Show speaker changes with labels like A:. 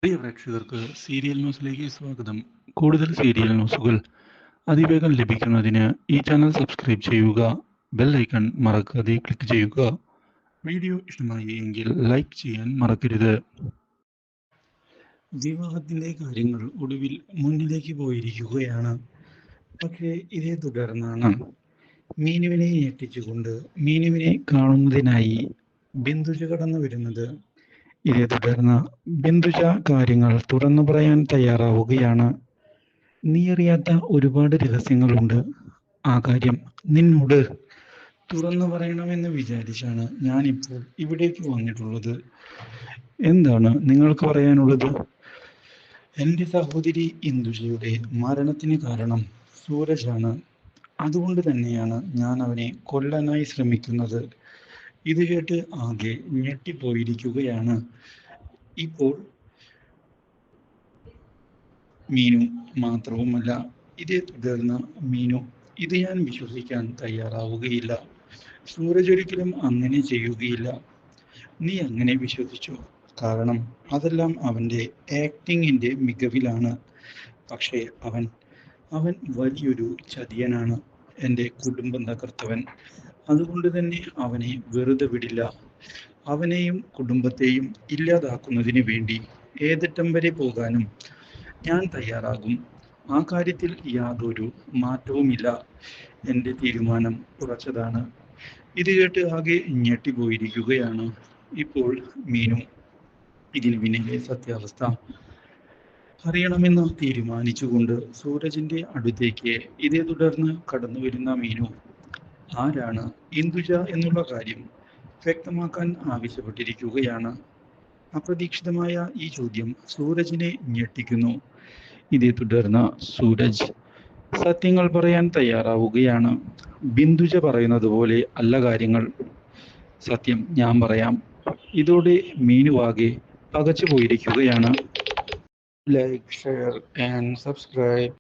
A: പ്രിയ പ്രേക്ഷകർക്ക് സീരിയൽ ന്യൂസിലേക്ക് സ്വാഗതം. കൂടുതൽ സീരിയൽ ന്യൂസുകൾ അതിവേഗം ലഭിക്കുന്നതിന് ഈ ചാനൽ സബ്സ്ക്രൈബ് ചെയ്യുക. ബെൽ ഐക്കൺ മറക്കാതെ ക്ലിക്ക് ചെയ്യുക. വീഡിയോ ഇഷ്ടമായി എങ്കിൽ ലൈക്ക് ചെയ്യാൻ മറക്കരുത്. വിവാഹത്തിന്റെ കാര്യങ്ങൾ ഒടുവിൽ മുന്നിലേക്ക് പോയിരിക്കുകയാണ്. പക്ഷേ ഇതേ തുടർന്നാണ് മീനുവിനെ ഞെട്ടിച്ചുകൊണ്ട് മീനുവിനെ കാണുന്നതിനായി ബിന്ദുജ കടന്നു വരുന്നത്. ഇതേ തുടർന്ന് ബിന്ദുജ കാര്യങ്ങൾ തുറന്നു പറയാൻ തയ്യാറാവുകയാണ്. നീ അറിയാത്ത ഒരുപാട് രഹസ്യങ്ങളുണ്ട്. ആ കാര്യം നിന്നോട് തുറന്നു പറയണമെന്ന് വിചാരിച്ചാണ് ഞാനിപ്പോൾ ഇവിടേക്ക് വന്നിട്ടുള്ളത്. എന്താണ് നിങ്ങൾക്ക് പറയാനുള്ളത്? എൻ്റെ സഹോദരി ഇന്ദുജയുടെ മരണത്തിന് കാരണം സൂരജാണ്. അതുകൊണ്ട് തന്നെയാണ് ഞാൻ അവനെ കൊല്ലാനായി ശ്രമിക്കുന്നത്. ഇത് കേട്ട് ആകെ ഞെട്ടിപ്പോയിരിക്കുകയാണ് ഇപ്പോൾ മീനു. മാത്രവുമല്ല, ഇതേ തുടർന്ന് മീനു ഇത് ഞാൻ വിശ്വസിക്കാൻ തയ്യാറാവുകയില്ല. സൂരജ് ഒരിക്കലും അങ്ങനെ ചെയ്യുകയില്ല. നീ അങ്ങനെ വിശ്വസിച്ചു, കാരണം അതെല്ലാം അവൻ്റെ ആക്ടിങ്ങിൻ്റെ മികവിലാണ്. പക്ഷേ അവൻ വലിയൊരു ചതിയനാണ്, എൻ്റെ കുടുംബം തകർത്തവൻ. അതുകൊണ്ട് തന്നെ അവനെ വെറുതെ വിടില്ല. അവനെയും കുടുംബത്തെയും ഇല്ലാതാക്കുന്നതിന് വേണ്ടി ഏതറ്റം വരെ പോകാനും ഞാൻ തയ്യാറാകും. ആ കാര്യത്തിൽ യാതൊരു മാറ്റവുമില്ല. എൻ്റെ തീരുമാനം ഉറച്ചതാണ്. ഇത് കേട്ട് ആകെ ഞെട്ടിപ്പോയിരിക്കുകയാണ് ഇപ്പോൾ മീനു. ഇതിന് പിന്നിലെ സത്യാവസ്ഥ അറിയണമെന്ന് തീരുമാനിച്ചുകൊണ്ട് സൂരജിന്റെ അടുത്തേക്ക് ഇതേ തുടർന്ന് കടന്നു വരുന്ന മീനു ആരാണ് ഇന്ദുജ എന്നുള്ള കാര്യം വ്യക്തമാക്കാൻ ആവശ്യപ്പെട്ടിരിക്കുകയാണ്. അപ്രതീക്ഷിതമായ ഈ ചോദ്യം സൂരജിനെ ഞെട്ടിക്കുന്നു. ഇതേ തുടർന്ന് സൂരജ് സത്യങ്ങൾ പറയാൻ തയ്യാറാവുകയാണ്. ബിന്ദുജ പറയുന്നത് പോലെ അല്ല കാര്യങ്ങൾ. സത്യം ഞാൻ പറയാം. ഇതോടെ മീനുവാകെ പകച്ചു പോയിരിക്കുകയാണ്. Like, share and subscribe.